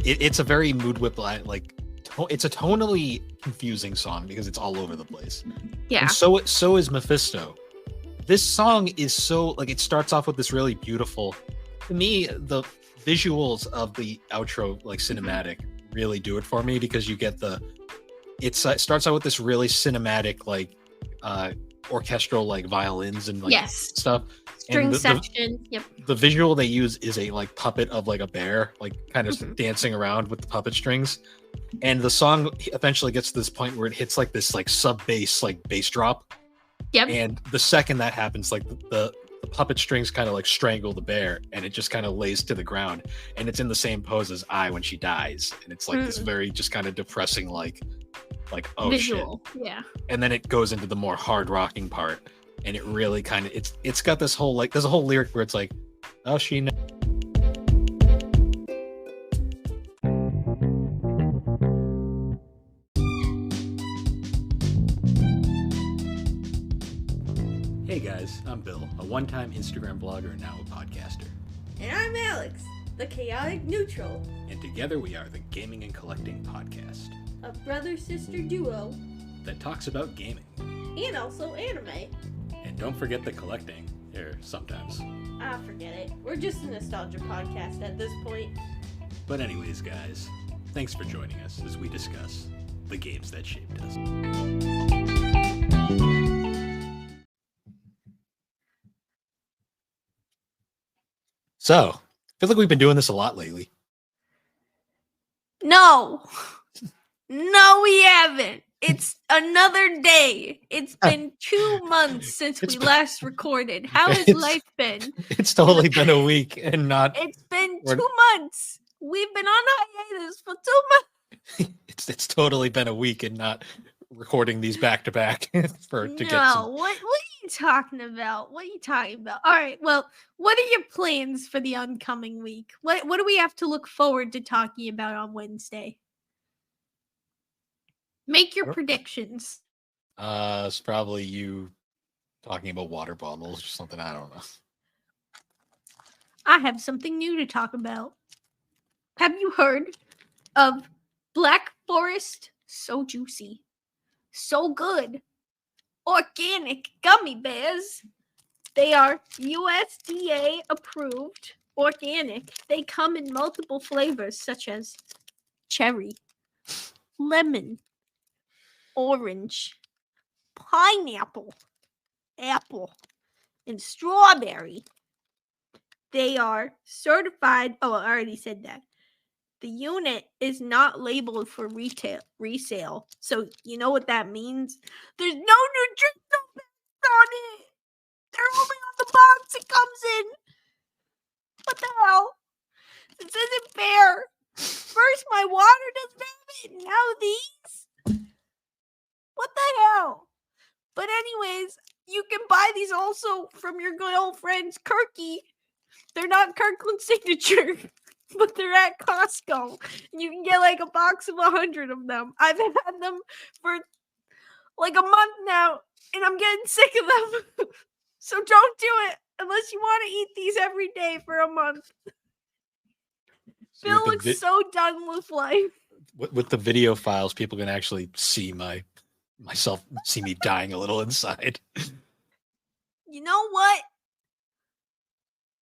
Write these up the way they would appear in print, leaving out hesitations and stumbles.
it's a very mood whip it's a tonally confusing song because it's all over the place. Yeah. And so is Mephisto. This song is so like it starts off with this really beautiful. To me, the visuals of the outro like cinematic really do it for me because you get it starts out with this really cinematic like orchestral like violins and like stuff. String section. Yep. The visual they use is a like puppet of like a bear, like kind of dancing around with the puppet strings. And the song eventually gets to this point where it hits like this like sub bass, like bass drop. Yep. And the second that happens, like the puppet strings kind of like strangle the bear and it just kind of lays to the ground. And it's in the same pose as I when she dies. And it's like this very just kind of depressing like oh visual. Shit. Yeah. And then it goes into the more hard rocking part. And it really kind of it's got this whole like there's a whole lyric where it's like, oh she knows. Hey guys, I'm Bill, a one-time Instagram blogger and now a podcaster. And I'm Alex, the chaotic neutral. And together we are the Gaming and Collecting Podcast. A brother-sister duo. That talks about gaming. And also anime. And don't forget the collecting, sometimes. Ah, forget it. We're just a nostalgia podcast at this point. But anyways, guys, thanks for joining us as we discuss the games that shaped us. So, I feel like we've been doing this a lot lately. No, we haven't. It's another day. It's been 2 months since we last recorded. How has life been? It's totally been a week and not... It's been 2 months. We've been on hiatus for 2 months. It's totally been a week and not recording these back to back what are you talking about? All right, well, what are your plans for the oncoming week? What do we have to look forward to talking about on Wednesday? Make your predictions. It's probably you talking about water bottles or something. I don't know. I have something new to talk about. Have you heard of Black Forest So Juicy, So Good organic gummy bears? They are USDA approved organic. They come in multiple flavors such as cherry, lemon, orange, pineapple, apple, and strawberry. They are certified. Oh, I already said that. The unit is not labeled for resale. So you know what that means? There's no nutritional facts on it. They're only on the box it comes in. What the hell? This isn't fair. First my water doesn't have it. Now these? What the hell? But anyways, you can buy these also from your good old friends Kirky. They're not Kirkland Signature, but they're at Costco. You can get like a box of 100 of them. I've had them for like a month now, and I'm getting sick of them. So don't do it unless you want to eat these every day for a month. Bill looks so done with life. With the video files, people can actually see see me dying a little inside. You know what?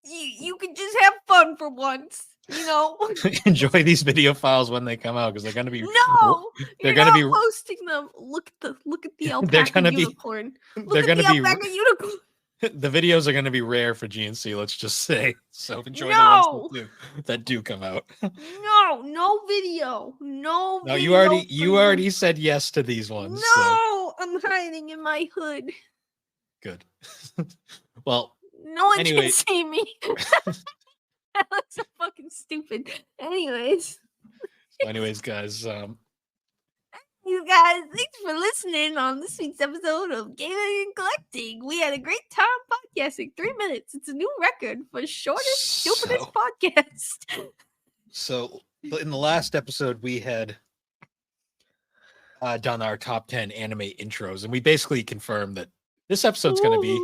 You can just have fun for once, you know. Enjoy these video files when they come out because they're gonna be they're gonna be posting them. Look at the alpaca unicorn. Unicorn. The videos are gonna be rare for GNC. Let's just say so. Enjoy the ones that do come out. No video. No. You already said yes to these ones. No, I'm hiding in my hood. Good. Well. No one can see me. That looks so fucking stupid. Anyways, guys. You guys, thanks for listening on this week's episode of Gaming and Collecting. We had a great time podcasting. 3 minutes. It's a new record for shortest, stupidest podcast. So, in the last episode, we had done our top 10 anime intros, and we basically confirmed that this episode's going to be...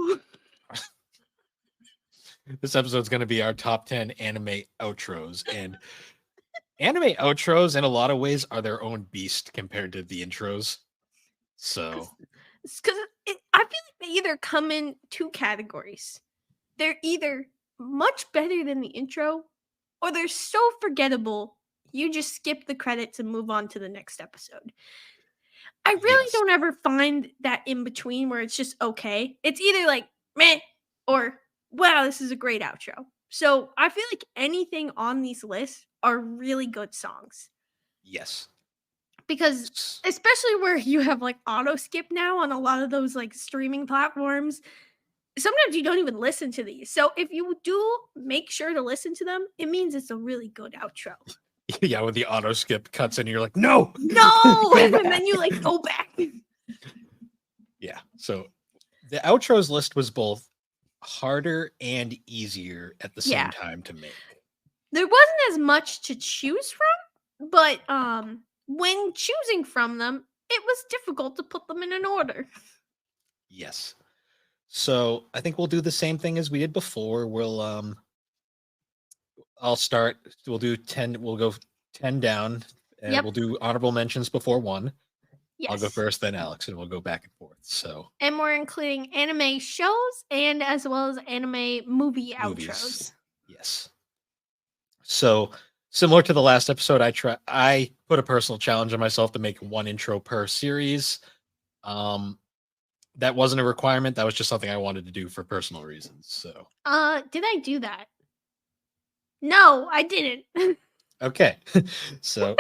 This episode's going to be our top 10 anime outros, and Anime outros, in a lot of ways, are their own beast compared to the intros. So, Because I feel like they either come in two categories. They're either much better than the intro, or they're so forgettable you just skip the credits and move on to the next episode. I really yes. don't ever find that in between where it's just okay. It's either like meh or wow, this is a great outro. So I feel like anything on these lists are really good songs Yes. because especially where you have like auto skip now on a lot of those like streaming platforms, sometimes you don't even listen to these. So if you do make sure to listen to them, it means it's a really good outro. Yeah, when the auto skip cuts in, you're like, no, No, and then you like go back. Yeah. So the outros list was both harder and easier at the same Yeah. time to make. There wasn't as much to choose from, but when choosing from them, it was difficult to put them in an order. Yes. So I think we'll do the same thing as we did before. I'll start. We'll do 10. We'll go 10 down, and Yep. we'll do honorable mentions before one. Yes. I'll go first, then Alex, and we'll go back and forth. So And we're including anime shows and as well as anime movie movies. outros. Yes. So similar to the last episode, I put a personal challenge on myself to make one intro per series. That wasn't a requirement. That was just something I wanted to do for personal reasons. So Did I do that? No, I didn't. okay. So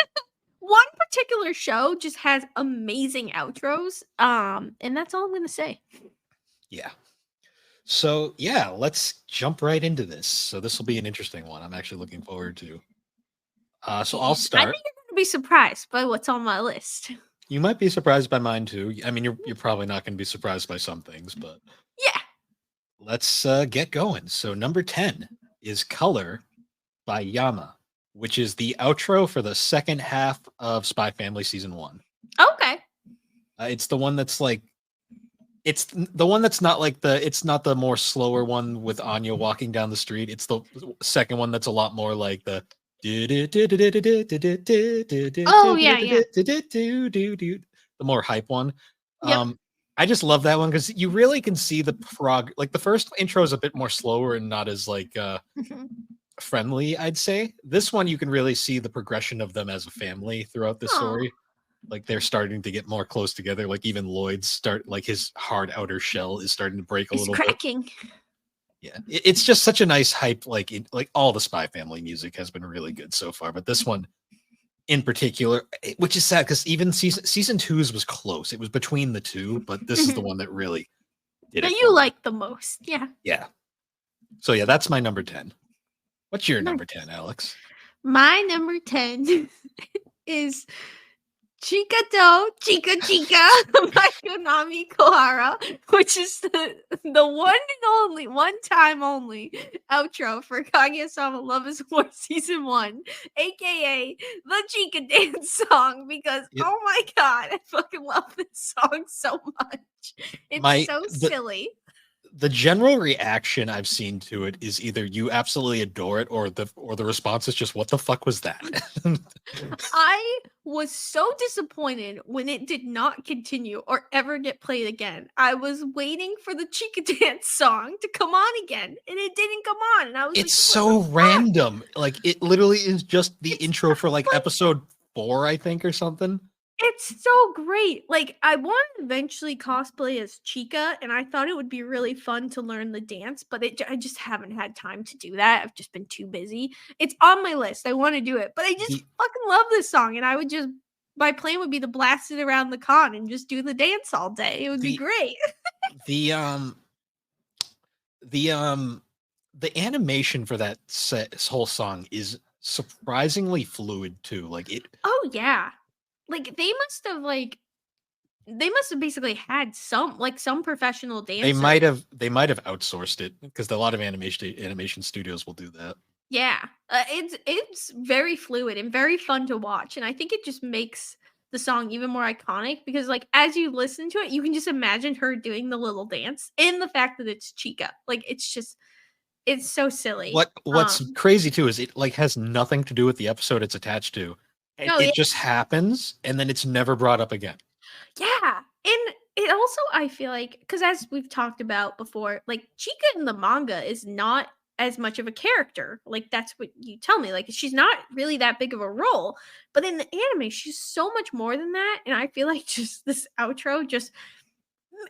One particular show just has amazing outros. And that's all I'm gonna say. yeah. So yeah, let's jump right into this. So this will be an interesting one. I'm actually looking forward to. So I'll I start. think you're gonna be surprised by what's on my list. You might be surprised by mine too. I mean, you're probably not going to be surprised by some things, but Yeah. let's get going. So number 10 is Color by Yama, which is the outro for the second half of Spy Family season 1. Okay. It's the one that's like it's the one that's not like it's not the more slower one with Anya walking down the street. It's the second one that's a lot more like the Oh, yeah, yeah. the more hype one. Yep. I just love that one because you really can see the prog. Like the first intro is a bit more slower and not as like Mhm. friendly, I'd say. This one you can really see the progression of them as a family throughout the Aw. story. Like they're starting to get more close together. Like even Lloyd's like his hard outer shell is starting to break a It's little bit. cracking. Yeah, it's just such a nice hype. Like all the Spy Family music has been really good so far, but this one in particular, which is sad because even season 2's was close. It was between the two, but this is the one that really did That it. you like the most. Yeah. Yeah. So yeah, that's my number 10. What's your Nice. number 10, Alex? My number 10 is Chica Do Chica Chica by Konami Kohara, which is the one and only, one time only outro for Kaguya-sama Love is War Season 1, aka the Chica Dance song, because Yep. oh my god, I fucking love this song so much. It's so the- silly. The general reaction I've seen to it is either you absolutely adore it or the response is just what the fuck was that? I was so disappointed when it did not continue or ever get played again. I was waiting for the Chica Dance song to come on again, and it didn't come on. And I was It's like, so what the fuck? random. Like it literally is just the It's intro for like like- episode 4, I think, or something. It's so great. Like, I want to eventually cosplay as Chica, and I thought it would be really fun to learn the dance, but I just haven't had time to do that. I've just been too busy. It's on my list. I want to do it, but I just The- fucking love this song, and I would just. My plan would be to blast it around the con and just do the dance all day. It would be The- great. The animation for this whole song is surprisingly fluid too. Like it Oh yeah. Like they must have basically had some professional dancer. they might have outsourced it because a lot of animation studios will do that. Yeah. It's very fluid and very fun to watch, and I think it just makes the song even more iconic because like as you listen to it, you can just imagine her doing the little dance and the fact that it's Chica. Like it's It's so silly. What's crazy too is it like has nothing to do with the episode it's attached to. And No, it just happens and then it's never brought up again. Yeah. And it also, I feel like, because as we've talked about before, like Chica in the manga is not as much of a character. Like, that's what you tell me. Like, she's not really that big of a role. But in the anime, she's so much more than that. And I feel like just this outro just.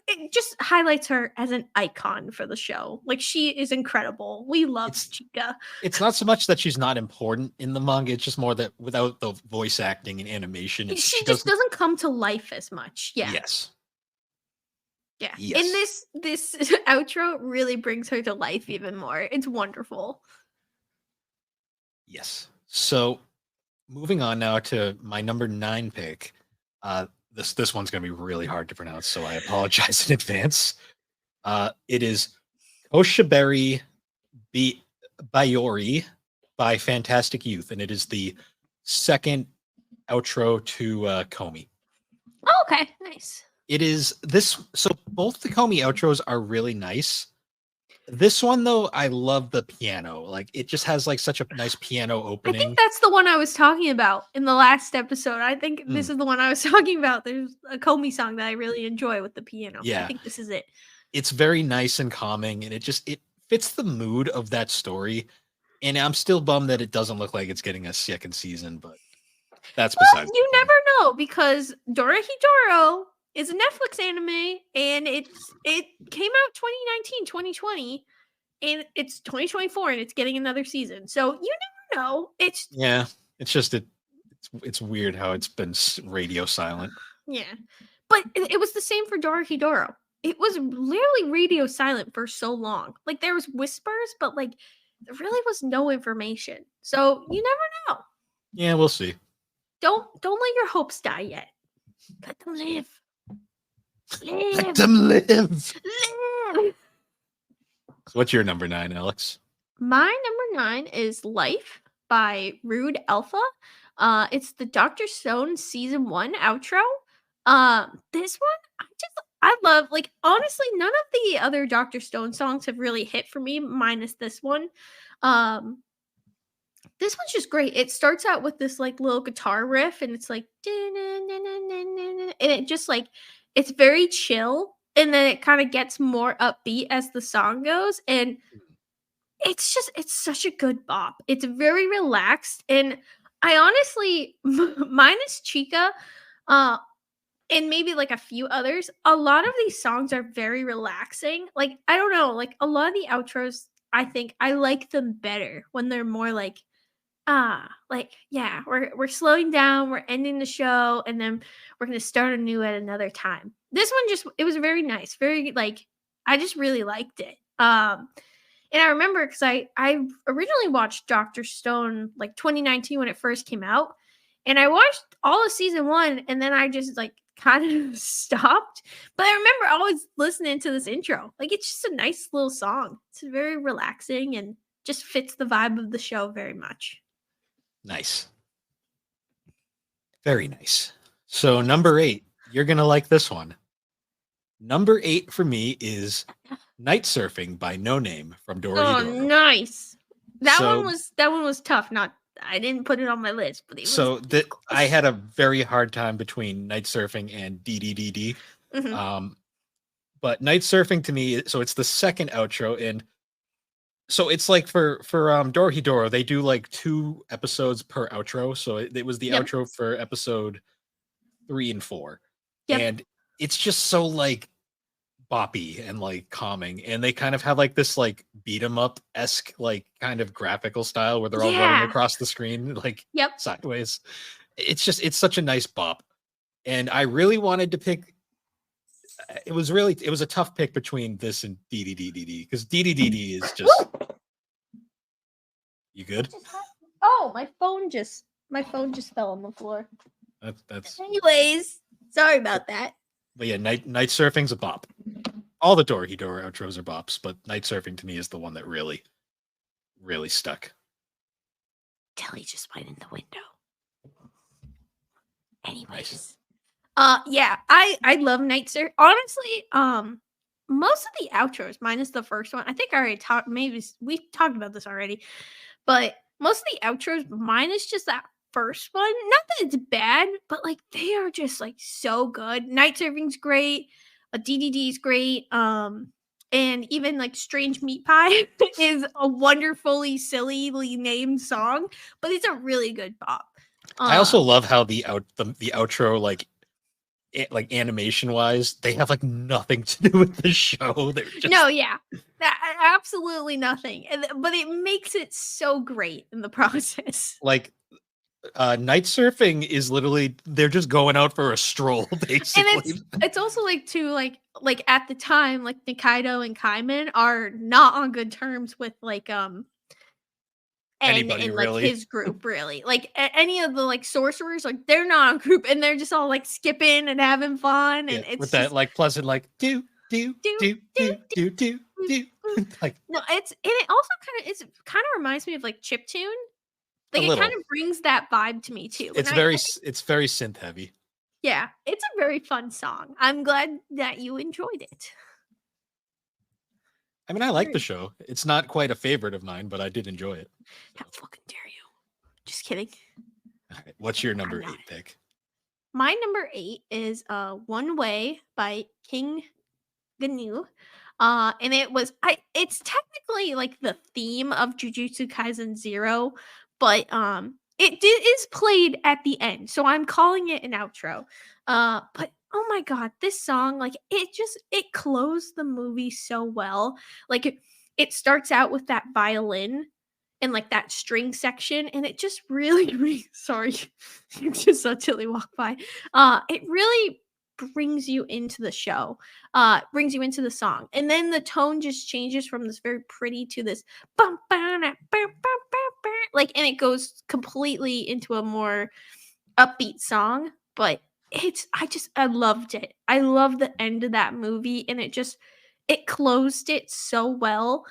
It just highlights her as an icon for the show. Like, she is incredible. We love Chica. It's not so much that she's not important in the manga, it's just more that without the voice acting and animation, She just doesn't come to life as much. Yeah. Yes. Yeah. Yes. And this outro really brings her to life even more. It's wonderful. Yes. So moving on now to my number 9 pick. This one's gonna be really hard to pronounce, so I apologize in advance. It is Koshiberi Bayori by Fantastic Youth, and it is the second outro to Komi. Oh, okay, nice. It is this. So both the Komi outros are really nice. This one though, I love the piano. Like it just has like such a nice piano I opening. think that's the one I was talking about in the last episode. I think this is the one I was talking about. There's a Komi song that I really enjoy with the piano. Yeah. I think this is it. It's very nice and calming, and it fits the mood of that story. And I'm still bummed that it doesn't look like it's getting a second season, but that's besides. You never know, because Dorohedoro is a Netflix anime, and it came out 2019, 2020, and it's 2024, and it's getting another season. So you never know. It's just it's weird how it's been radio silent. Yeah, but it was the same for Dorohedoro. It was literally radio silent for so long. Like there was whispers, but like there really was no information. So you never know. Yeah, we'll see. Don't let your hopes die yet. Let them live. Let them live. Live. So what's your number 9, Alex? My number 9 is Life by Rude Alpha. It's the Dr. Stone season 1 outro. This one I love. Like honestly, none of the other Dr. Stone songs have really hit for me, minus this one. This one's just great. It starts out with this like little guitar riff, and it's like, and it just like it's very chill, and then it kind of gets more upbeat as the song goes, and it's such a good bop. It's very relaxed, and I honestly, minus Chica, and maybe like a few others, a lot of these songs are very relaxing. Like I don't know, like a lot of the outros, I think I like them better when they're more like like yeah, we're slowing down, we're ending the show, and then we're gonna start anew at another time. This one it was very nice, very like I just really liked it. And I remember because I originally watched Dr. Stone like 2019 when it first came out, and I watched all of season 1, and then I just like kind of stopped. But I remember always listening to this intro. Like it's just a nice little song. It's very relaxing and just fits the vibe of the show very much. Nice. Very nice. So number 8, you're going to like this one. Number 8 for me is Night Surfing by No Name from Dorohedoro. Oh, nice. That one was tough. I didn't put it on my list, but I had a very hard time between Night Surfing and DDDD. Mm-hmm. But Night Surfing to me, so it's the second outro, and so it's like for Dorohedoro, they do like 2 episodes per outro. So it was the outro for episode 3 and 4. Yep. And it's just so like boppy and like calming. And they kind of have like this like beat 'em up esque like kind of graphical style where they're all running across the screen like sideways. It's such a nice bop. And I really wanted to pick. It was a tough pick between this and DDDD because DDDD is just. You good? Oh, my phone just fell on the floor. That's. Anyways, sorry about that. But yeah, Night Surfing's a bop. All the Dorohedoro outros are bops, but Night Surfing to me is the one that really, really stuck. Telly just went in the window. Anyways. Nice. Yeah, I love Night Surf. Honestly, most of the outros, minus the first one, I think I already talked. Maybe we talked about this already, but most of the outros, minus just that first one. Not that it's bad, but like they are just like so good. Night Surfing's great. DDD's great. And even like Strange Meat Pie is a wonderfully sillily named song, but it's a really good bop. I also love how the outro like animation wise, they have like nothing to do with the show. They're just No, yeah, absolutely nothing, but it makes it so great in the process. like Night Surfing is literally they're just going out for a stroll basically. And it's also like too like at the time like Nikaido and Kaiman are not on good terms with like Anybody and really. like his group really like any of the like sorcerers, like they're not on group and they're just all like skipping and having fun, and Yeah, it's with just, that like pleasant like do like no, it's, and it also kind of reminds me of like Chiptune. a Like it little. kind of brings that vibe to me too. It's And very it's very synth heavy. yeah, it's a very fun song. I'm glad that you enjoyed it. I mean, I like the Great. show. It's not quite a favorite of mine, but I did enjoy it. How fucking dare you? Just kidding. All right, what's your number not. 8 pick? My number 8 is One Way by King Gnu. And it's technically like the theme of Jujutsu Kaisen 0, but is played at the end. So I'm calling it an outro. But oh my god, this song, like it closed the movie so well. Like it starts out with that violin and like that string section, and it just really sorry. Just saw Tilly walk by. It really brings you into the show, brings you into the song, and then the tone just changes from this very pretty to this bum, ba, na, ba, ba, ba, ba, like, and it goes completely into a more upbeat song. But I loved it. I love the end of that movie, and it closed it so well.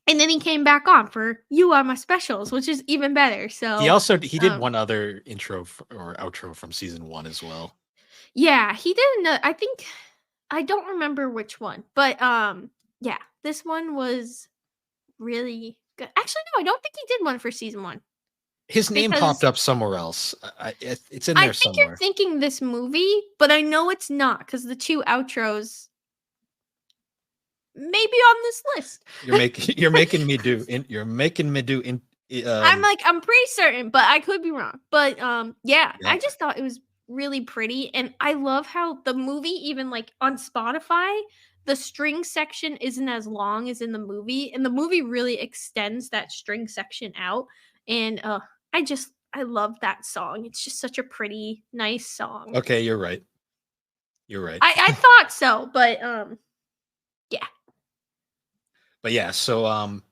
And then he came back on for You Are My Specials, which is even better. So He did one other intro or outro from season 1 as well. yeah, he did. I think I don't remember which one, but yeah, this one was really good. Actually, no, I don't think he did one for season 1. His name Because popped up somewhere else. It's in I there think somewhere. you're thinking this movie, but I know it's not because the two outros may be on this list. You're making me do. I'm pretty certain, but I could be wrong. But yeah, Yeah. I just thought it was really pretty, and I love how the movie, even like on Spotify, the string section isn't as long as in the movie, and the movie really extends that string section out. And I love that song. It's just such a pretty, nice song. Okay, you're right. You're right. I thought so, but yeah. But yeah, so what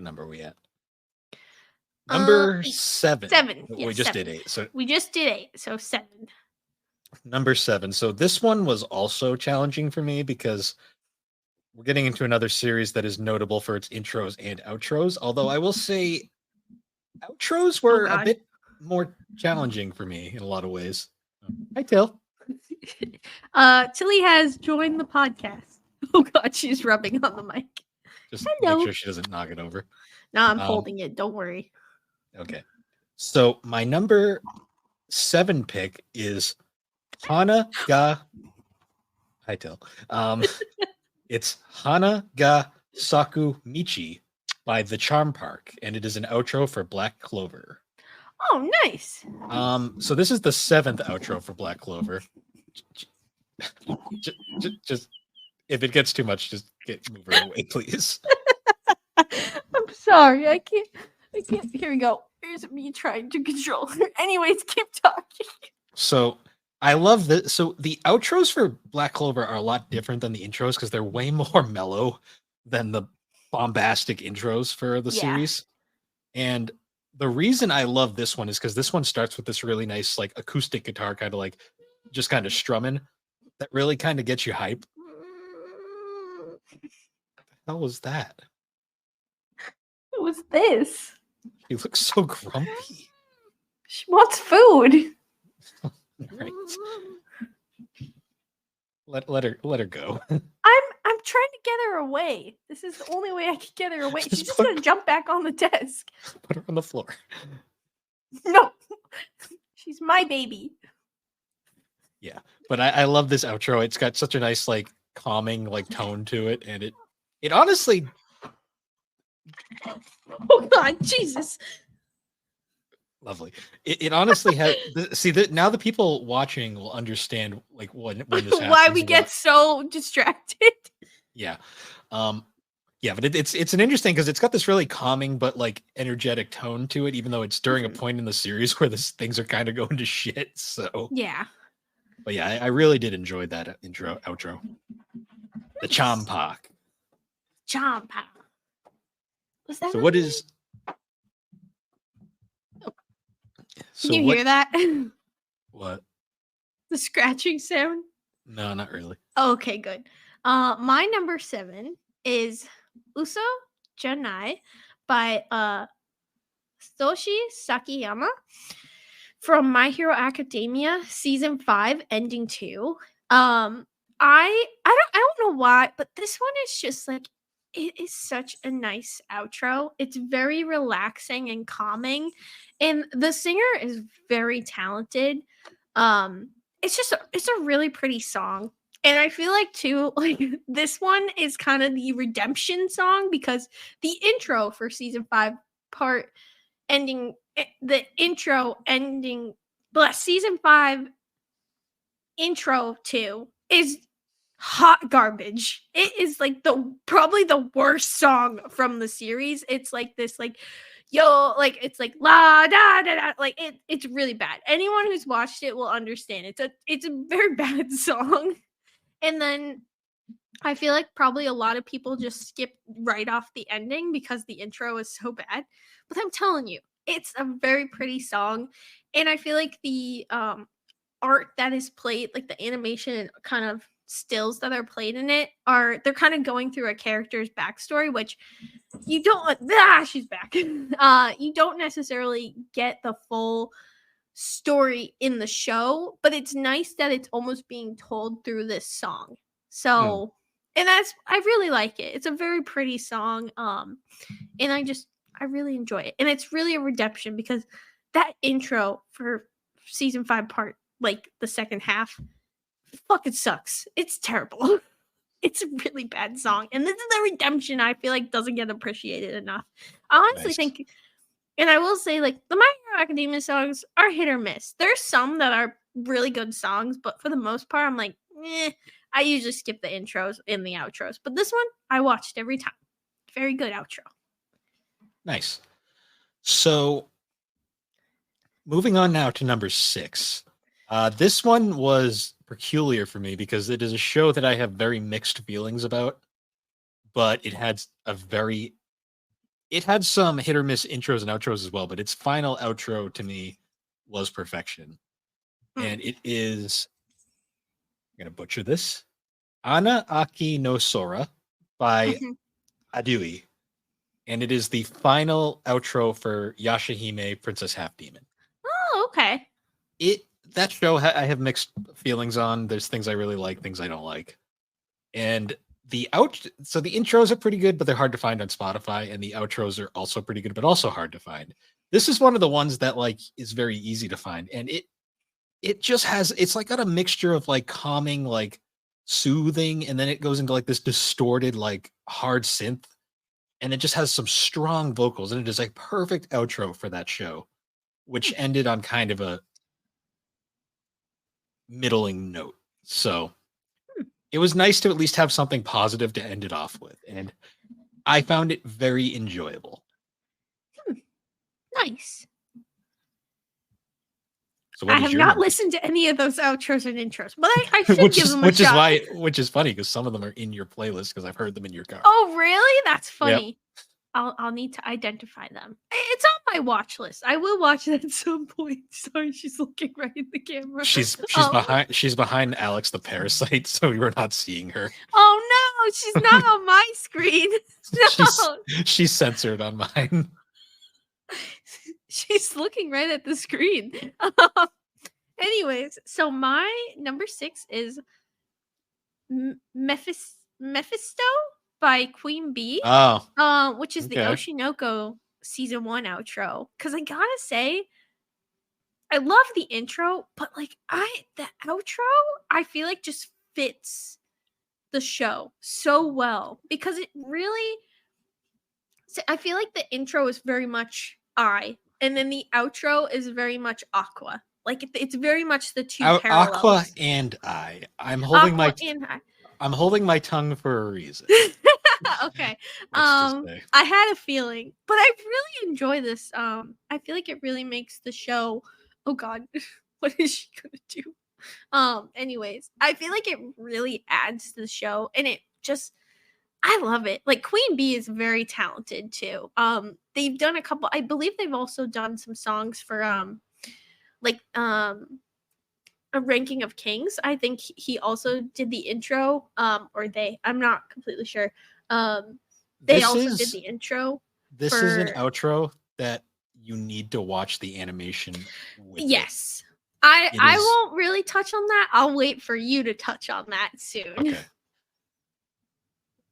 number are we at? Number 7. 7. We Yes, just 7. did 8. So We just did 8, so 7. number 7. So this one was also challenging for me because we're getting into another series that is notable for its intros and outros. Although I will say outros were a God. bit more challenging for me in a lot of ways. Hi, Till. Tilly has joined the podcast. Oh god, she's rubbing on the mic. Just Hello. make sure she doesn't knock it over. No, I'm holding it. Don't worry. Okay. So my number 7 pick is Hana ga Hi Till. It's Hana ga Saku Michi by The Charm Park, and it is an outro for Black Clover. Oh, nice. So this is the 7th outro for Black Clover. Just if it gets too much, just move her away, please. I'm sorry. I can't. Here we go. Here's me trying to control her. Anyways, keep talking. So I love this. So the outros for Black Clover are a lot different than the intros because they're way more mellow than the bombastic intros for the series. And the reason I love this one is because this one starts with this really nice, like, acoustic guitar, kind of like just kind of strumming that really kind of gets you hype. How was that? What was this? You look so grumpy. She wants food. Right. Let her go. I'm trying to get her away. This is the only way I can get her away. She's Just just put- gonna jump back on the desk. Put her on the floor. No, she's my baby. But I love this outro. It's got such a nice like calming like tone to it, and it honestly Oh God, Jesus! lovely. It honestly has see that now the people watching will understand like when this happens. Why we get so distracted? Yeah. Yeah, but it's an interesting because it's got this really calming but like energetic tone to it, even though it's during a point in the series where things are kind of going to shit. So Yeah. but yeah, I really did enjoy that outro. The Champak. Champa. Was that? So her what name? is so Can you what hear that? what? The scratching sound. No, not really. Okay, good. My number 7 is Uso Janai by Satoshi Sakiyama from My Hero Academia season 5 ending 2. I don't know why, but this one is just like it is such a nice outro. It's very relaxing and calming, and the singer is very talented. It's a really pretty song. And I feel like too, like this one is kind of the redemption song because the intro for season 5 part ending the intro ending season 5 intro 2 is hot garbage. It is like probably the worst song from the series. It's like this like yo like it's like la da da da like it's really bad. Anyone who's watched it will understand. It's a very bad song. And then I feel like probably a lot of people just skip right off the ending because the intro is so bad. But I'm telling you, it's a very pretty song. And I feel like the art that is played, like the animation and kind of stills that are played in it, they're kind of going through a character's backstory, which you don't she's back. You don't necessarily get the full story in the show, but it's nice that it's almost being told through this song. So, and I really like it. It's a very pretty song. And I really enjoy it. And it's really a redemption because that intro for season 5 part, like the second half, fucking sucks. It's terrible. It's a really bad song. And this is the redemption I feel like doesn't get appreciated enough. I honestly Nice. think, and I will say, like, the My Hero Academia songs are hit or miss. There's some that are really good songs, but for the most part, I'm like, I usually skip the intros and the outros. But this one, I watched every time. Very good outro. Nice. So moving on now to number 6. This one was peculiar for me because it is a show that I have very mixed feelings about, but it had some hit or miss intros and outros as well, but its final outro to me was perfection. And it is, I'm going to butcher this, Ana Aki no Sora by Adui. And it is the final outro for Yashahime Princess Half Demon. Oh, okay. That show I have mixed feelings on. There's things I really like, things I don't like. And so the intros are pretty good, but they're hard to find on Spotify, and the outros are also pretty good, but also hard to find. This is one of the ones that like is very easy to find, and it just has, it's like got a mixture of like calming, like soothing, and then it goes into like this distorted, like hard synth, and it just has some strong vocals, and it is like perfect outro for that show, which ended on kind of a middling note. So it was nice to at least have something positive to end it off with, and I found it very enjoyable. Nice. So I have not listened to any of those outros and intros, but I should give them a shot. Which is funny because some of them are in your playlist because I've heard them in your car. Oh, really? That's funny. Yep. I'll need to identify them. It's on my watch list. I will watch it at some point. Sorry, she's looking right in the camera. She's behind Alex the Parasite, so you're not seeing her. Oh no, she's not on my screen. No. She's censored on mine. She's looking right at the screen. Anyways, so my number 6 is Mephisto by Queen Bee, Oh, which is the okay. Oshinoko season 1 outro. Because I gotta say, I love the intro, but like the outro, I feel like just fits the show so well because it really. So I feel like the intro is very much and then the outro is very much Aqua. Like it's very much the two parallels. Aqua and I. I'm Aqua and I. I'm holding my tongue for a reason. Okay. Let's just say. I had a feeling, but I really enjoy this. I feel like it really makes the show. Oh God, what is she gonna do? Anyways, I feel like it really adds to the show, and it just. I love it. Like Queen Bee is very talented too. They've done a couple. I believe they've also done some songs for a Ranking of Kings. I think he also did the intro. Or they. I'm not completely sure. They This also is did the intro. this is an for- outro that you need to watch the animation with. Yes. It I is- won't really touch on that. I'll wait for you to touch on that soon. Okay.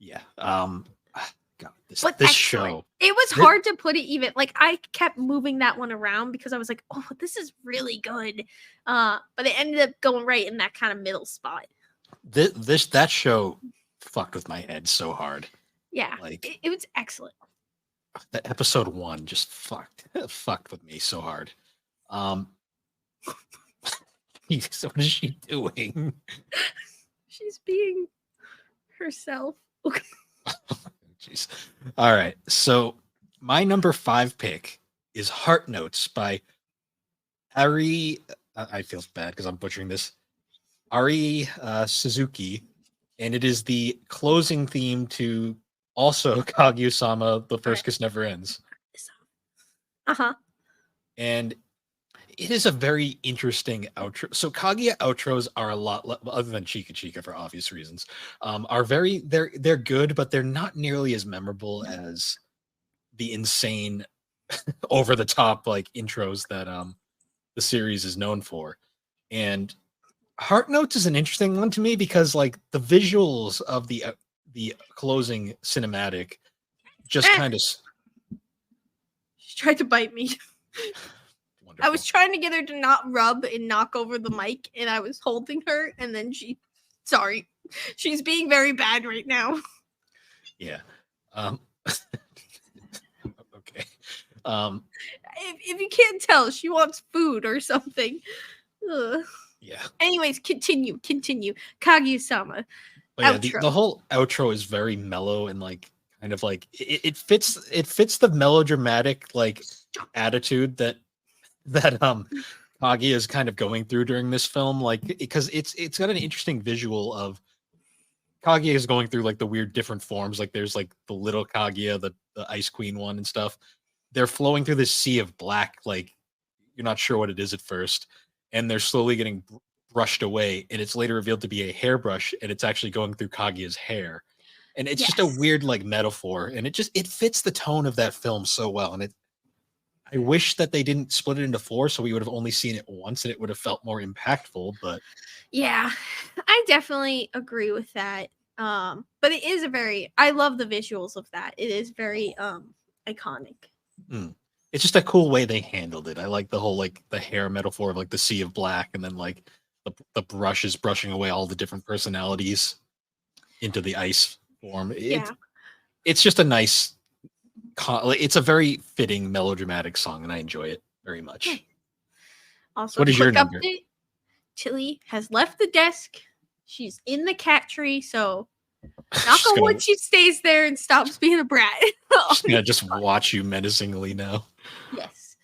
Yeah. God, But this excellent. show. It was Thi- hard to put it even. Like I kept moving that one around because I was like, "Oh, this is really good," but it ended up going right in that kind of middle spot. That show fucked with my head so hard. Yeah, Like it was excellent. that episode 1 just fucked with me so hard. So what is she doing? She's being herself. Jeez. All right. So my number 5 pick is Heart Notes by Ari. I feel bad because I'm butchering this. Ari Suzuki, and it is the closing theme to also Kaguya-sama: The First Kiss Never Ends. Uh-huh. And it is a very interesting outro. So Kaguya outros are a lot other than Chika Chika for obvious reasons. Are very they're good, but they're not nearly as memorable as the insane over the top like intros that the series is known for. And Heart Notes is an interesting one to me because like the visuals of the closing cinematic just kind of She tried to bite me. I was wonderful. trying to get her to not rub and knock over the mic, and I was holding her, and then sorry, she's being very bad right now. Yeah. Okay. If you can't tell, she wants food or something. Ugh. Yeah. Anyways, continue. Kaguya-sama. But yeah, Outro. the whole outro is very mellow and like kind of like it fits the melodramatic like attitude that Kaguya is kind of going through during this film, like because it's got an interesting visual of Kaguya is going through like the weird different forms. Like there's like the little Kaguya, the Ice Queen one and stuff. They're flowing through this sea of black, like you're not sure what it is at first, and they're slowly getting brushed away, and it's later revealed to be a hairbrush, and it's actually going through Kaguya's hair. And it's just a Yes. weird like metaphor, and it fits the tone of that film so well. And I wish that they didn't split it into 4, so we would have only seen it once, and it would have felt more impactful. But Yeah, I definitely agree with that. But it is I love the visuals of that. It is very iconic. it's just a cool way they handled it. I like the whole like the hair metaphor of like the sea of black, and then like the brush is brushing away all the different personalities into the ice form. Yeah. It's just a nice. It's a very fitting melodramatic song, and I enjoy it very much. Also, What is your quick number? update. Chili has left the desk. She's in the cat tree, so knock She's on gonna- wood, she stays there and stops being a brat. She's gonna just watch you menacingly now. Yes.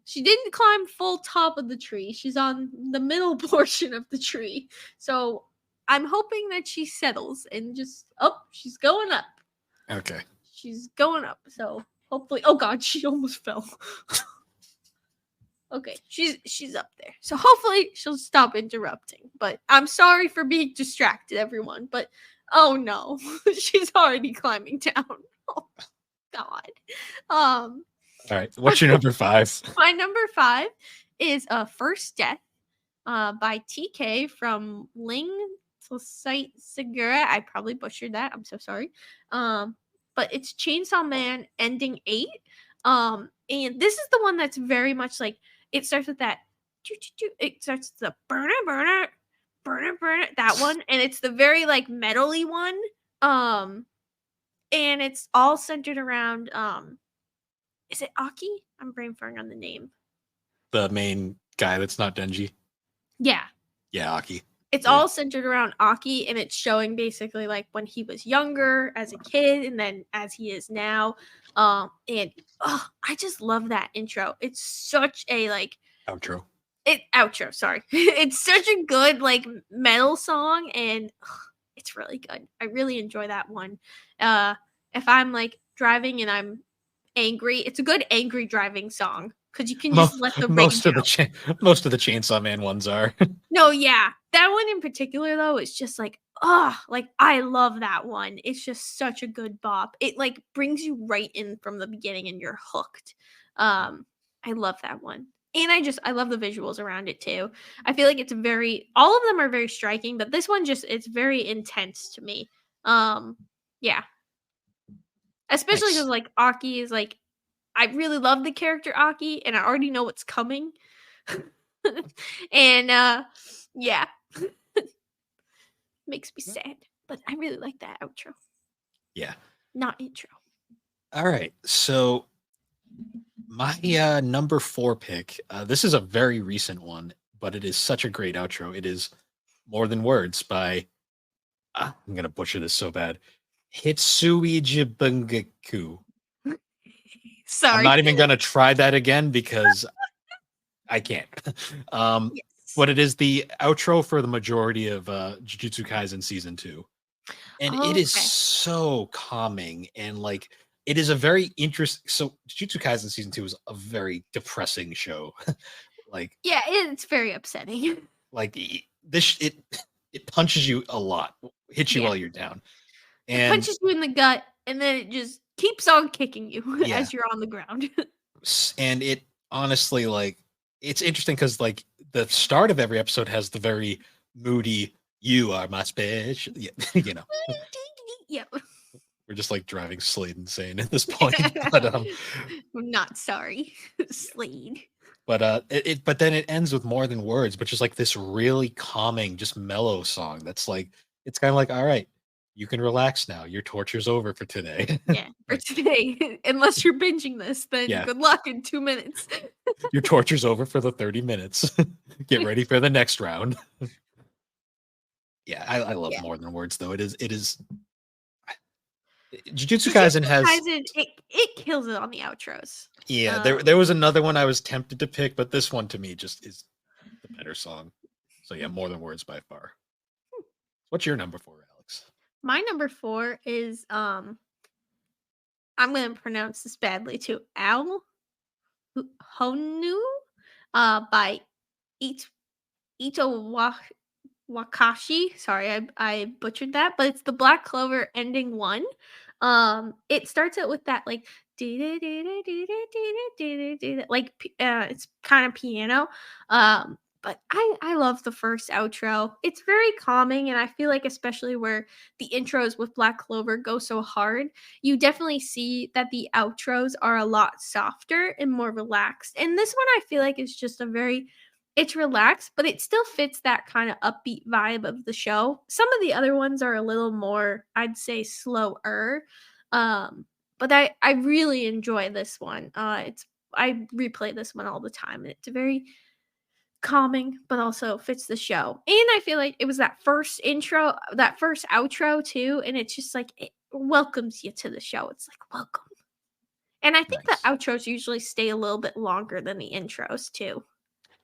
She didn't climb full top of the tree. She's on the middle portion of the tree. So I'm hoping that she settles and she's going up. Okay. She's going up. So hopefully, oh God, she almost fell. Okay, she's up there. So hopefully she'll stop interrupting. But I'm sorry for being distracted, everyone. But oh no, she's already climbing down. Oh God. All right. What's your number 5? My number 5 is First Death by TK from Ling Slight Segura. I probably butchered that. I'm so sorry. But it's Chainsaw Man ending 8. And this is the one that's very much like it starts with that. It starts with the burner, that one, and it's the very like metally one. And it's all centered around is it Aki? I'm brain farting on the name. The main guy that's not Denji. Yeah. Yeah, Aki. It's Yeah. all centered around Aki, and it's showing basically like when he was younger as a kid and then as he is now. And I just love that intro. It's such a like Outro. Sorry. It's such a good like metal song, and it's really good. I really enjoy that one. If I'm like driving and I'm angry, it's a good angry driving song because you can just let the most rage of out. most of the Chainsaw Man ones are. No, yeah. That one in particular though is just like, like I love that one. It's just such a good bop. It like brings you right in from the beginning and you're hooked. I love that one. And I love the visuals around it too. I feel like it's all of them are very striking, but this one it's very intense to me. Yeah. Especially Nice. because like Aki is like I really love the character Aki and I already know what's coming. And yeah. Makes me sad. But I really like that outro. Yeah. Not intro. All right. So my number 4 pick, this is a very recent one, but it is such a great outro. It is More Than Words by I'm gonna butcher this so bad. Hitsui Jibungaku. Sorry. I'm not even gonna try that again because I can't. Yes. But it is the outro for the majority of Jujutsu Kaisen season 2. And it is Okay. so calming and like it is a very interesting. So Jujutsu Kaisen season 2 is a very depressing show. Like Yeah, it's very upsetting. like this it punches you a lot, hits you Yeah. while you're down. It And punches you in the gut and then it just keeps on kicking you Yeah. as you're on the ground. and it honestly like it's interesting because like the start of every episode has the very moody "You are my special," you know. Yep. We're just like driving Slade insane at this point. But I'm not sorry. Slade. but but then it ends with More Than Words, but just like this really calming, just mellow song that's like it's kind of like, all right, you can relax now. Your torture's over for today. Yeah, for today. Unless you're binging this, then Yeah. good luck in 2 minutes. Your torture's over for the 30 minutes. Get ready for the next round. Yeah, I love Yeah. More Than Words though. It is Jujutsu Kaisen has it kills it on the outros. yeah, there was another one I was tempted to pick, but this one to me just is the better song. So yeah, More Than Words by far. What's your number 4, Alex? My number 4 is I'm gonna pronounce this badly too. Ao Honu by Ito Wakashi. Sorry, I butchered that, but it's the Black Clover ending 1. It starts out with that like like it's kind of piano. But I love the first outro. It's very calming, and I feel like especially where the intros with Black Clover go so hard, you definitely see that the outros are a lot softer and more relaxed. And this one I feel like is just it's relaxed, but it still fits that kind of upbeat vibe of the show. Some of the other ones are a little more, I'd say, slower. But I really enjoy this one. I replay this one all the time, and it's very calming, but also fits the show. And I feel like it was that first outro too, and it's just like it welcomes you to the show. It's like welcome. And I think Nice. the outros usually stay a little bit longer than the intros too.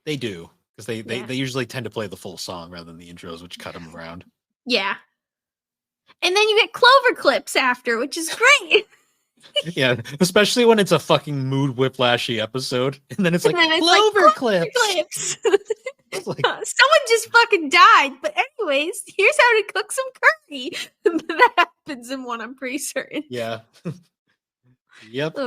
They do because they Yeah. usually tend to play the full song rather than the intros, which cut them around. Yeah. And then you get Clover clips after, which is great. Yeah, especially when it's a fucking mood whiplashy episode, and then it's like And then it's Clover like, clips. clips. It's like, Someone just fucking died. But anyways, here's how to cook some curry. That happens in one, I'm pretty certain. yeah. Yep.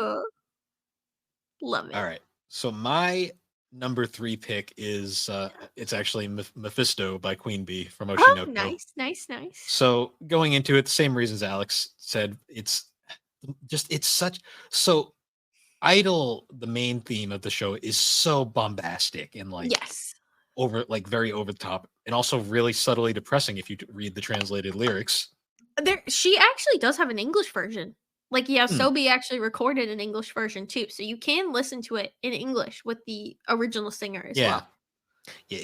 Love it. All right. So my number 3 pick is it's actually Mephisto by Queen Bee from Oh, Oshinoko. nice, nice, nice. So going into it, the same reasons Alex said, it's such so Idol, the main theme of the show is so bombastic and like Yes. very over the top and also really subtly depressing if you read the translated lyrics. She actually does have an English version. Like, yeah, Hmm. Sobi actually recorded an English version too, so you can listen to it in English with the original singer as Yeah. well. Yeah,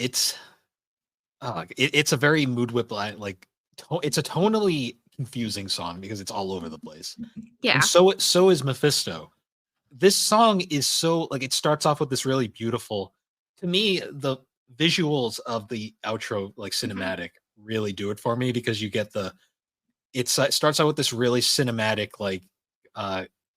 it's a very mood whip it's a tonally confusing song because it's all over the place. Yeah. And so is Mephisto. This song is so like it starts off with this really beautiful. To me, the visuals of the outro like cinematic really do it for me because you get it starts out with this really cinematic like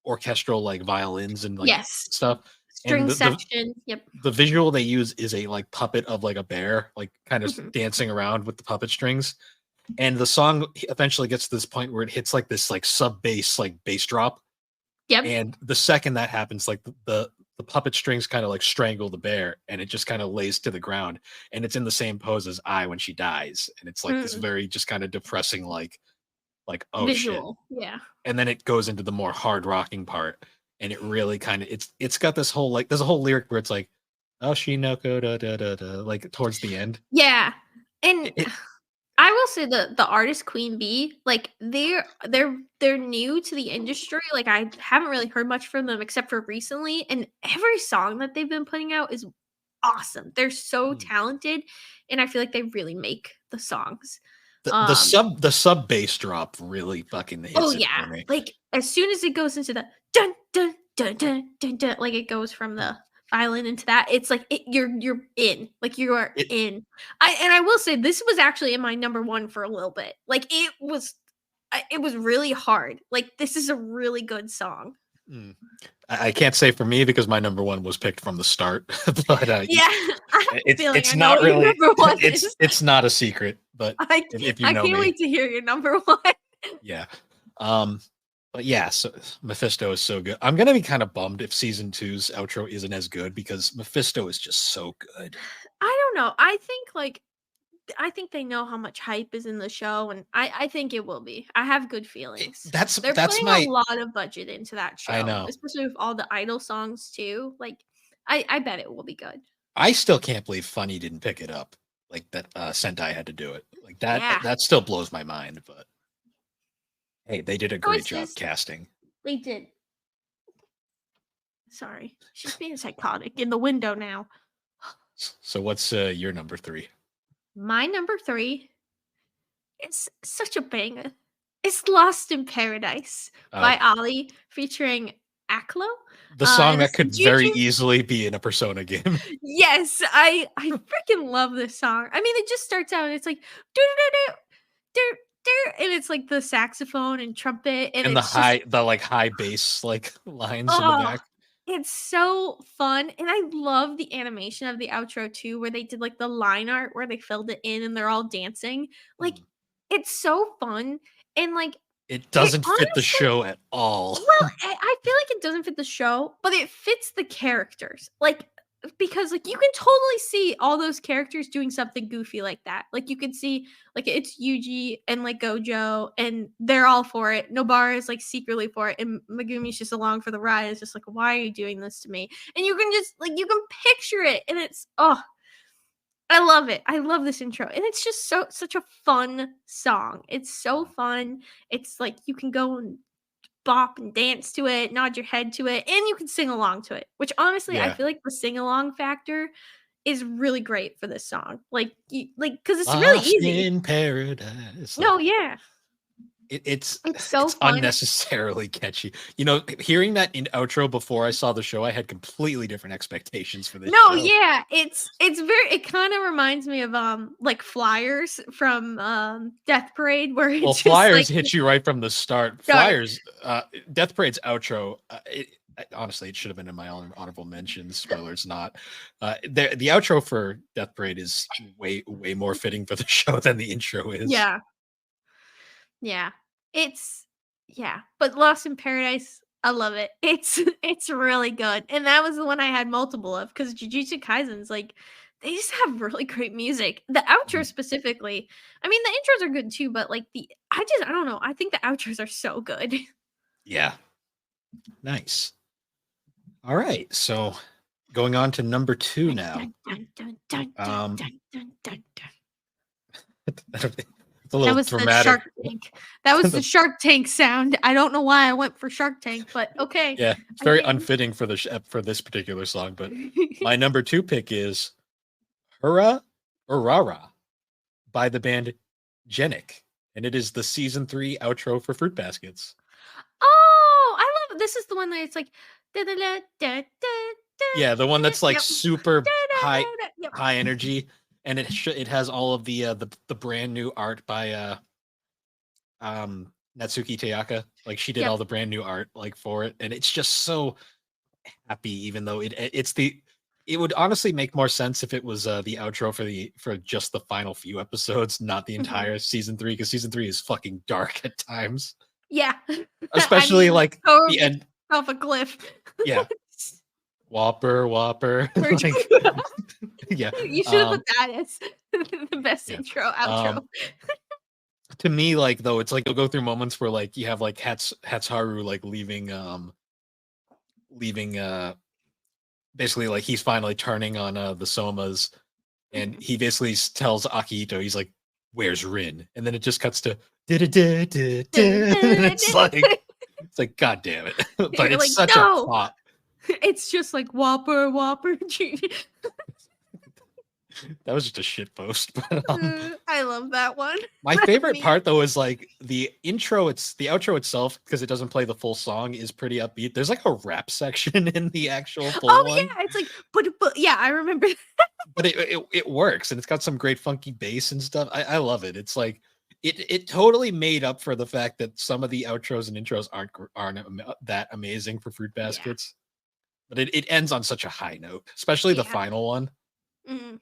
orchestral like violins and like Yes. stuff. String And section. Yep. the visual they use is a like puppet of like a bear, like kind of Mhm. dancing around with the puppet strings. And the song eventually gets to this point where it hits like this like sub bass, like bass drop. Yep. And the second that happens, like the puppet strings kind of like strangle the bear and it just kind of lays to the ground. And it's in the same pose as I when she dies. And it's like this very just kind of depressing, like oh shit. Visual. Yeah. And then it goes into the more hard rocking part. And it really kind of it's got this whole like there's a whole lyric where it's like, oh Shinoko da da da da, like towards the end. Yeah. And It- I will say the artist Queen Bee, like they're new to the industry. Like I haven't really heard much from them except for recently, and every song that they've been putting out is awesome. They're so Hmm. talented, and I feel like they really make the songs. The sub bass drop really fucking hits Oh it yeah, for me. like as soon as it goes into the dun dun dun dun dun dun, like it goes from the violin into that, it's like you're in, like you are in. I will say this was actually in my number 1 for a little bit. Like it was really hard. Like this is a really good song. I can't say for me because my number 1 was picked from the start, but Yeah, I have a feeling it's I know not what your really number 1 is. it's not a secret, but I if you I know can't me, wait to hear your number 1. yeah. But yeah, so Mephisto is so good. I'm gonna be kind of bummed if season 2's outro isn't as good because Mephisto is just so good. I don't know. I think they know how much hype is in the show, and I think it will be. I have good feelings. They're That's putting my a lot of budget into that show, I know. especially with all the Idol songs too. Like, I bet it will be good. I still can't believe Funny didn't pick it up. Like that Sentai had to do it. Like that Yeah. that still blows my mind, but hey, they did a great job Choices. casting. They did. Sorry, she's being psychotic in the window now. So what's your number 3? My number 3 is such a banger. It's Lost in Paradise by Ali featuring Aklo. The song that it's could very easily be in a Persona game. Yes, I freaking love this song. I mean, it just starts out and it's like do do do do, and it's like the saxophone and trumpet and And it's just, the like high bass like lines in the oh, back. it's so fun, and I love the animation of the outro too, where they did like the line art where they filled it in and they're all dancing. Like, it's so fun, and like It doesn't fit the honestly- show at all. Well, I feel like it doesn't fit the show, but it fits the characters. Like, because like you can totally see all those characters doing something goofy like that. Like you can see like it's Yuji and like Gojo, and they're all for it. Nobara is like secretly for it, and Megumi's just along for the ride. It's just like, why are you doing this to me? And you can just like you can picture it, and it's I love it. I love this intro. And it's just such a fun song. It's so fun. It's like you can go and bop and dance to it, nod your head to it, and you can sing along to it. Which honestly, I Yeah. feel like the sing along factor is really great for this song. Like because it's really Lost easy. in Paradise. No, yeah. It's so fun. unnecessarily catchy. You know, hearing that in outro before I saw the show, I had completely different expectations for this No, show. yeah, it's very. It kind of reminds me of like Flyers from Death Parade, where it's Well, just, Flyers like, hit you right from the start. Sorry. Flyers, Death Parade's outro. Honestly, it should have been in my honorable mentions. Spoilers, not. The outro for Death Parade is way more fitting for the show than the intro is. Yeah. Yeah. It's but Lost in Paradise, I love it. It's really good. And that was the one I had multiple of because Jujutsu Kaisen's like they just have really great music. The outro Mhm. specifically. I mean, the intros are good too, but like I don't know. I think the outros are so good. Yeah. Nice. All right. So going on to number 2 now. Dun, dun, dun, dun, dun, Um, dun, dun, dun, dun. it's a That little was the dramatic. Shark Tank. That was the Shark Tank sound. I don't know why I went for Shark Tank, but okay. Yeah, it's I very did. unfitting for for this particular song. But my number 2 pick is "Hurrah Urara" by the band Genic, and it is the season 3 outro for Fruit Baskets. Oh, I love this is the one that it's like da, da, da, da, da, Yeah, the one that's like yep. super high Yep. high energy, and it has all of the brand new art by Natsuki Tayaka. Like she did Yep. all the brand new art like for it, and it's just so happy. Even though it would honestly make more sense if it was the outro for just the final few episodes, not the entire season 3, because season 3 is fucking dark at times, Yeah. especially like the totally end. off a cliff. Yeah, Whopper. Like, yeah. You should have put that as the best Yeah. intro, outro. To me, like though, it's like you'll go through moments where like you have like Hatsuharu like leaving basically like he's finally turning on the Somas, and he basically tells Akihito, he's like, "Where's Rin?" And then it just cuts to it's like god damn it. But You're it's like, such "No!" a pop. It's just like Whopper. That was just a shit post. But I love that one. my favorite Me. part though is like the outro itself, because it doesn't play the full song, is pretty upbeat. There's like a rap section in the actual full Oh one, yeah, it's like but yeah, I remember. but it works, and it's got some great funky bass and stuff. I love it. It's like it totally made up for the fact that some of the outros and intros aren't that amazing for Fruit Yeah. Baskets. But it ends on such a high note, especially the Yeah. final one. Mm.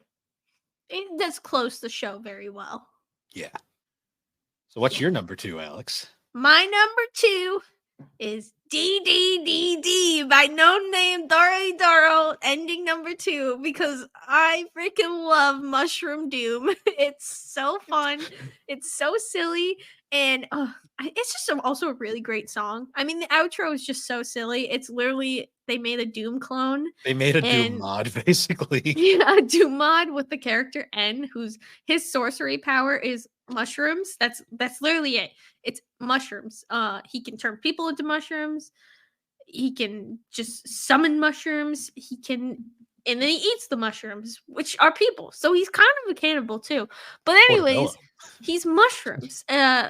It does close the show very well. Yeah. So what's Yeah. your number 2, Alex? My number 2 is DDDD by No Name Doro, ending number 2, because I freaking love Mushroom Doom. It's so fun. It's so silly. And it's just also a really great song. I mean, the outro is just so silly. It's literally, they made a Doom clone. They made a Doom And- mod, basically. Yeah, a Doom mod with the character N, whose his sorcery power is mushrooms. That's literally it. It's mushrooms. He can turn people into mushrooms. He can just summon mushrooms. He can, and then he eats the mushrooms, which are people. So he's kind of a cannibal too. But anyways, Portobello. he's mushrooms,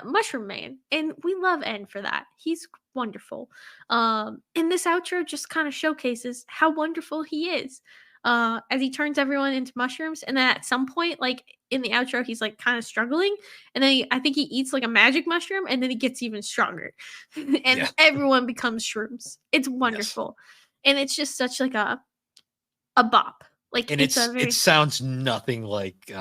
mushroom man, and we love N for that. He's wonderful. And this outro just kind of showcases how wonderful he is. As he turns everyone into mushrooms, and then at some point, like in the outro, he's like kind of struggling, and then I think he eats like a magic mushroom, and then he gets even stronger, and Yeah. everyone becomes shrooms. It's wonderful, and it's just such like a bop. Like And it's a very it sounds nothing like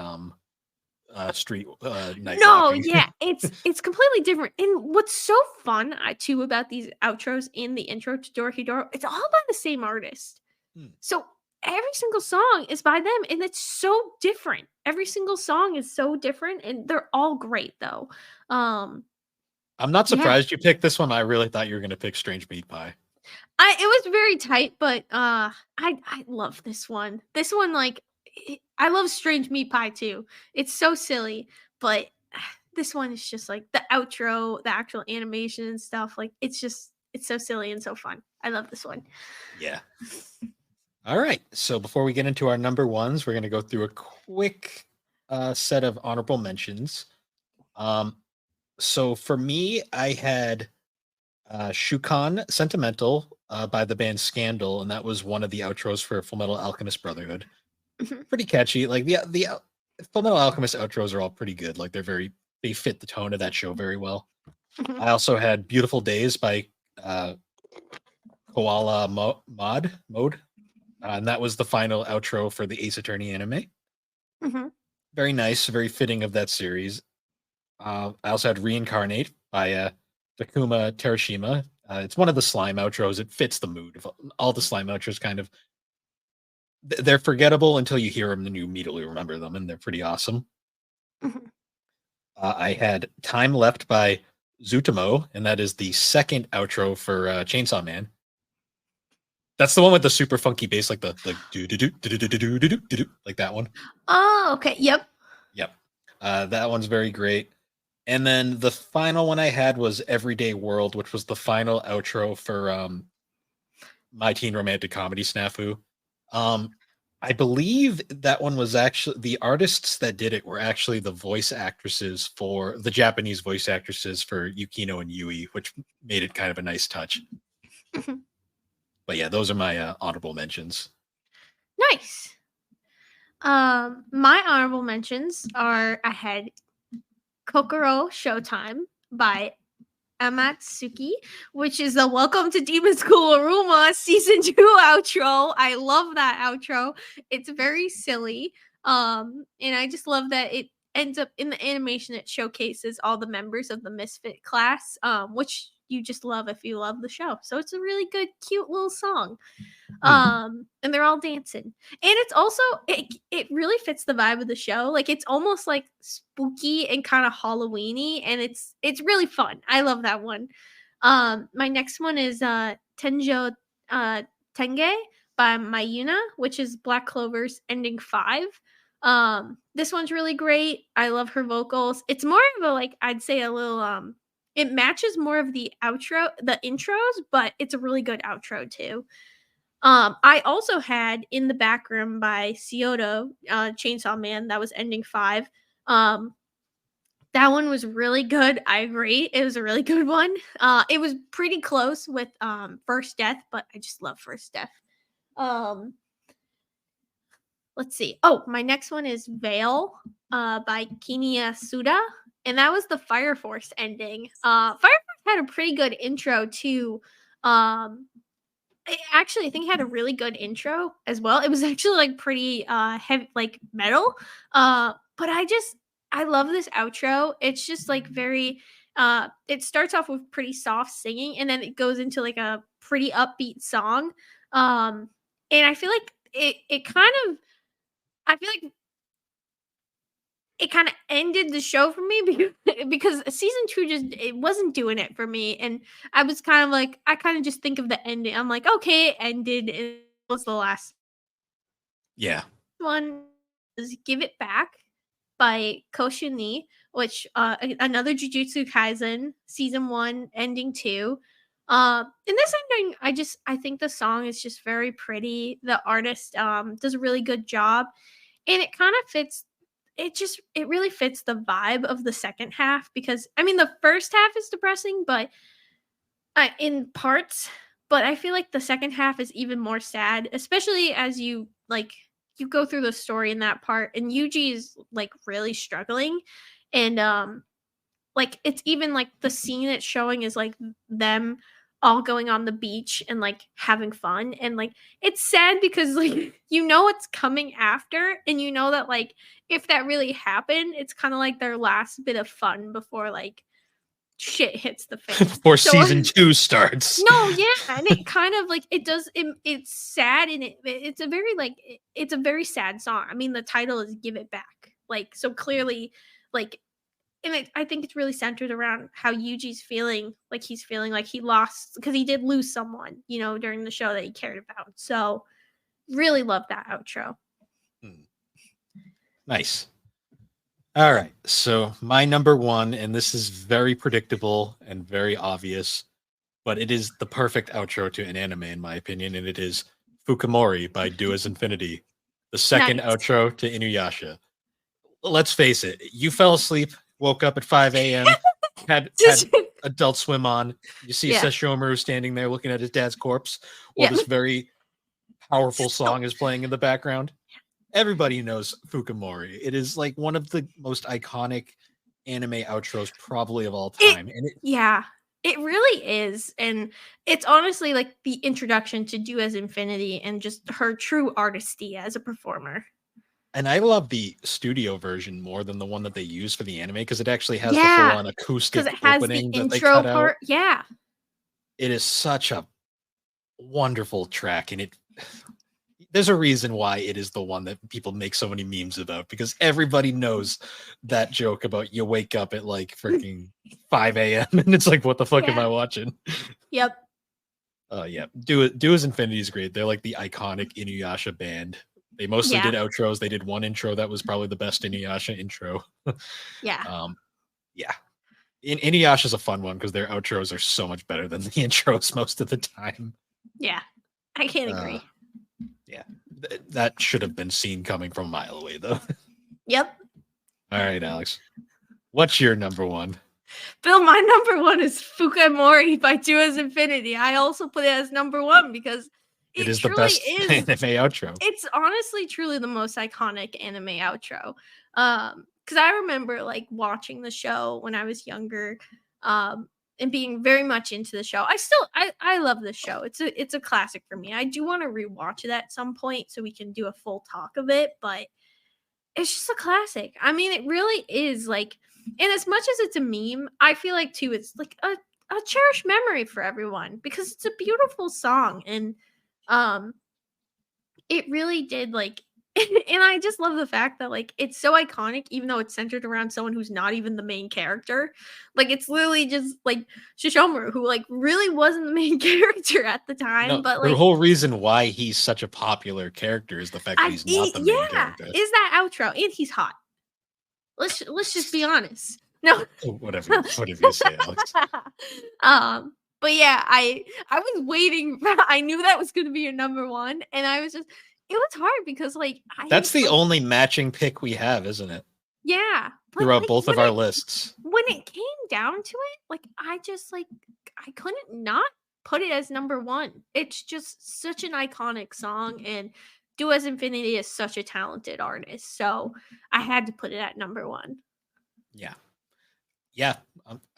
street night no, walking. yeah, it's completely different. And what's so fun too about these outros in the intro to Dorohedoro, it's all by the same artist. So every single song is by them, and it's so different. Every single song is so different, and they're all great though. I'm not surprised you picked this one. I really thought you were going to pick Strange Meat Pie. It was very tight, but I love this one. This one, like, I love Strange Meat Pie too. It's so silly, but this one is just like the outro, the actual animation and stuff. Like, it's so silly and so fun. I love this one. Yeah. All right. So before we get into our number ones, we're going to go through a quick set of honorable mentions. So for me, I had Shukan Sentimental by the band Scandal, and that was one of the outros for Fullmetal Alchemist Brotherhood. Pretty catchy. Like the Fullmetal Alchemist outros are all pretty good. Like they fit the tone of that show very well. I also had Beautiful Days by Koala Mode. And that was the final outro for the Ace Attorney anime. Very nice, very fitting of that series. I also had Reincarnate by Takuma Terashima. It's one of the slime outros. It fits the mood of all the slime outros. Kind of, they're forgettable until you hear them, and you immediately remember them, and they're pretty awesome. Mhm. I had "Time Left" by Zutomo, and that is the second outro for Chainsaw Man. That's the one with the super funky bass, like the do do do do do do do do do do, like that one. Oh, okay. Yep. Yep, that one's very great. And then the final one I had was "Everyday World," which was the final outro for My Teen Romantic Comedy Snafu. Um, I believe that one was actually the artists that did it were actually the voice actresses for the Japanese voice actresses for Yukino and Yui, which made it kind of a nice touch. Mhm. But yeah, those are my honorable mentions. Nice. My honorable mentions are I had Kokoro Showtime by Amatsuki, which is the Welcome to Demon School Aruma season 2 outro. I love that outro. It's very silly. And I just love that it ends up in the animation, it showcases all the members of the Misfit class, which you just love if you love the show. So it's a really good, cute little song. And they're all dancing, and it's also it really fits the vibe of the show. Like it's almost like spooky and kind of Halloweeny, and it's really fun. I love that one. My next one is Tenjo Tenge by Mayuna, which is Black Clover's ending 5. This one's really great. I love her vocals. It's more of a, like, I'd say a little it matches more of the intros, but it's a really good outro too. I also had In the Back Room by Kyoto, Chainsaw Man. That was ending 5. That one was really good. I agree. It was a really good one. It was pretty close with First Death, but I just love First Death. Let's see. Oh, my next one is Veil by Kinya Suda. And that was the Fire Force ending. Fire Force had a pretty good intro too. I think it had a really good intro as well. It was actually like pretty heavy, like metal. But I love this outro. It's just like very it starts off with pretty soft singing, and then it goes into like a pretty upbeat song. And I feel like it kind of I feel like it kind of ended the show for me because season 2 just it wasn't doing it for me, and I was kind of like I kind of just think of the ending. I'm like, okay, it ended. It was the last Yeah. one. Is Give It Back by Koshuni, which another Jujutsu Kaisen season 1 ending 2. In this ending, I think the song is just very pretty. The artist does a really good job, and it kind of fits it really fits the vibe of the second half, because I mean the first half is depressing, but in parts, but I feel like the second half is even more sad, especially as you go through the story in that part, and Yuji is like really struggling, and like it's even like the scene it's showing is like them all going on the beach and like having fun, and like it's sad because like you know what's coming after, and you know that like if that really happened, it's kind of like their last bit of fun before like shit hits the fan. Before season 2 starts. No, yeah, and it kind of like it's sad, and it's a very like it's a very sad song. I mean, the title is Give It Back. Like so clearly like, and I think it's really centered around how Yuji's feeling. Like he's feeling like he lost because he did lose someone, during the show that he cared about. So really love that outro. Nice. All right. So my number 1, and this is very predictable and very obvious, but it is the perfect outro to an anime, in my opinion, and it is Fukumori by Do As Infinity, the second Nice. outro to Inuyasha. Let's face it, you fell asleep, woke up at 5 a.m., had Adult Swim on. You see Yeah. Sesshomaru standing there looking at his dad's corpse while this very powerful song is playing in the background. Everybody knows Fukumori. It is like one of the most iconic anime outros probably of all time. It really is. And it's honestly like the introduction to Do As Infinity and just her true artistry as a performer. And I love the studio version more than the one that they use for the anime, because it actually has the Yeah, full-on acoustic because it has opening the that they intro cut out. part. Yeah. It is such a wonderful track, and there's a reason why it is the one that people make so many memes about, because everybody knows that joke about you wake up at like freaking 5 a.m. and it's like, what the fuck am Yeah. I watching? Yep. Yeah, Do As Infinity is great. They're like the iconic Inuyasha band. They mostly Yeah. did outros. They did one intro that was probably the best Inuyasha intro. Yeah. Yeah. Inuyasha's a fun one because their outros are so much better than the intros most of the time. Yeah. I can't agree. Yeah, that should have been seen coming from a mile away, though. Yep. All right, Alex, what's your number one? Bill, my number one is Fukamori by Do As Infinity. I also put it as number one because It is the best anime outro. It's honestly truly the most iconic anime outro. Because I remember like watching the show when I was younger, and being very much into the show. I love this show. It's a classic for me. I do want to rewatch it at some point so we can do a full talk of it, but it's just a classic. I mean, it really is like, and as much as it's a meme, I feel like too it's like a cherished memory for everyone because it's a beautiful song and it really did like and I just love the fact that like it's so iconic even though it's centered around someone who's not even the main character. Like it's literally just like Shishomaru who like really wasn't the main character at the time, No, but the like whole reason why he's such a popular character is the fact that he's not the main character. is that outro and he's hot. Let's just be honest. No. Whatever you say, Alex. But yeah, I was waiting. I knew that was going to be your number one, and I was just. It was hard because like that's the only matching pick we have, isn't it? Yeah, throughout like, both of our lists. When it came down to it, like I just like I couldn't not put it as number one. It's just such an iconic song, and Do As Infinity is such a talented artist, so I had to put it at number one. Yeah,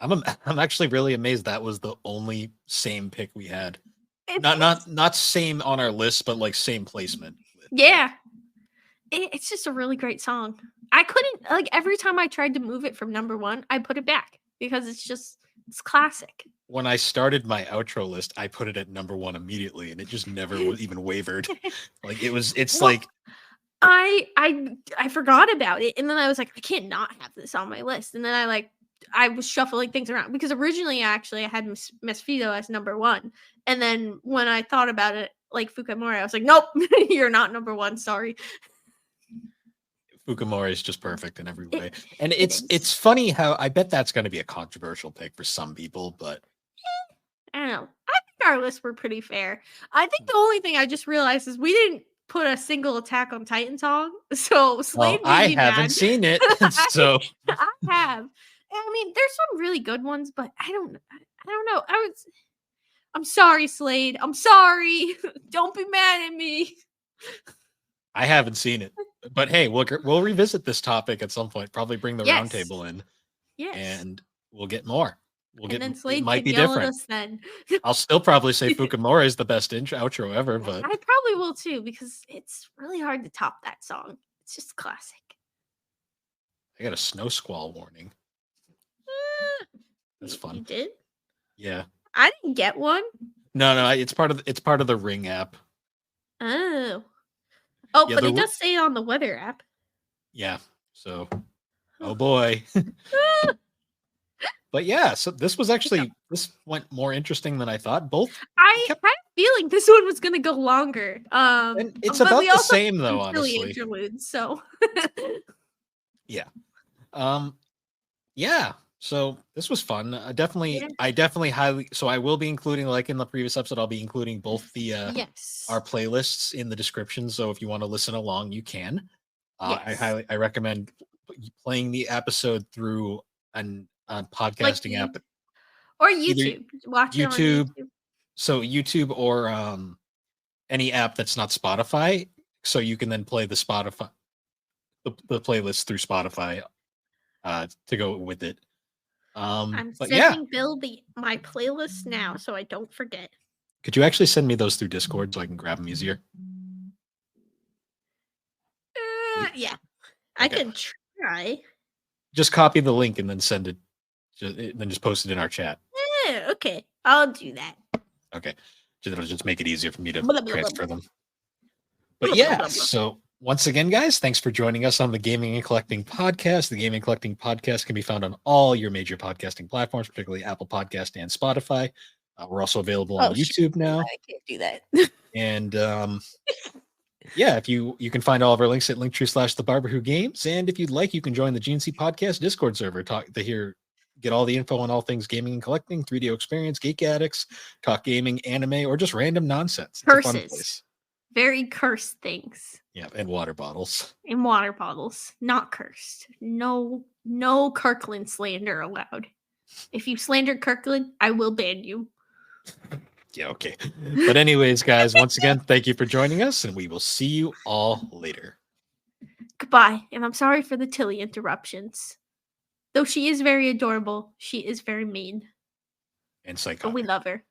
I'm actually really amazed that was the only same pick we had. Not same on our list, but like same placement. Yeah, it's just a really great song. I couldn't like every time I tried to move it from number one, I put it back because it's classic. When I started my outro list, I put it at number one immediately, and it just never even wavered. Like it's well, like I forgot about it, and then I was like, I can't not have this on my list, and then I was shuffling things around because originally actually I had Miss Fido as number one, and then when I thought about it, like Fukamori, I was like, nope, you're not number one. Sorry. Fukamori is just perfect in every way, and it's funny how I bet that's going to be a controversial pick for some people, but I don't know. I think our lists were pretty fair. I think the only thing I just realized is we didn't put a single Attack on Titan song, so Slade. Well, I haven't seen it, so I have. I mean, there's some really good ones, but I don't know. I'm sorry, Slade. I'm sorry. Don't be mad at me. I haven't seen it, but hey, we'll revisit this topic at some point. Probably bring the roundtable in, and we'll get more. Then Slade it might be yell different. At us then. I'll still probably say Fukamori is the best outro ever, but I probably will too because it's really hard to top that song. It's just classic. I got a snow squall warning. That's fun. You did? Yeah. I didn't get one. No, it's part of the Ring app. Oh, yeah, but it does say it on the weather app. Yeah. So, oh boy. But yeah, so this went more interesting than I thought. I had a feeling this one was going to go longer. And it's about the same though, honestly. Interludes, so. Yeah. Yeah. So this was fun. I definitely highly. So I will be including, like in the previous episode, I'll be including both the our playlists in the description. So if you want to listen along, you can. I recommend playing the episode through an podcasting app or YouTube. Watch it on YouTube. So YouTube or any app that's not Spotify. So you can then play the Spotify the playlist through Spotify to go with it. I'm sending Bill my playlist now so I don't forget. Could you actually send me those through Discord so I can grab them easier? Yeah. I can try. Just copy the link and then send it. Then just post it in our chat. Yeah, okay. I'll do that. Okay. It'll just make it easier for me to Blah, blah, blah, transfer blah. them. But Blah, yeah, blah, blah, blah. so once again, guys, thanks for joining us on the Gaming and Collecting Podcast. The Gaming and Collecting Podcast can be found on all your major podcasting platforms, particularly Apple Podcast and Spotify. We're also available on YouTube now. I can't do that. And yeah, if you can find all of our links at linktree/thebarberwhogames. And if you'd like, you can join the GNC Podcast Discord server get all the info on all things gaming and collecting, 3D experience, geek addicts, talk gaming, anime, or just random nonsense. It's a fun Curses. place. Very cursed things. Yeah, and water bottles. In water bottles. Not cursed. No Kirkland slander allowed. If you slander Kirkland, I will ban you. Yeah, okay. But anyways, guys, once again, thank you for joining us, and we will see you all later. Goodbye. And I'm sorry for the Tilly interruptions. Though she is very adorable, she is very mean. And But psychotic. we love her.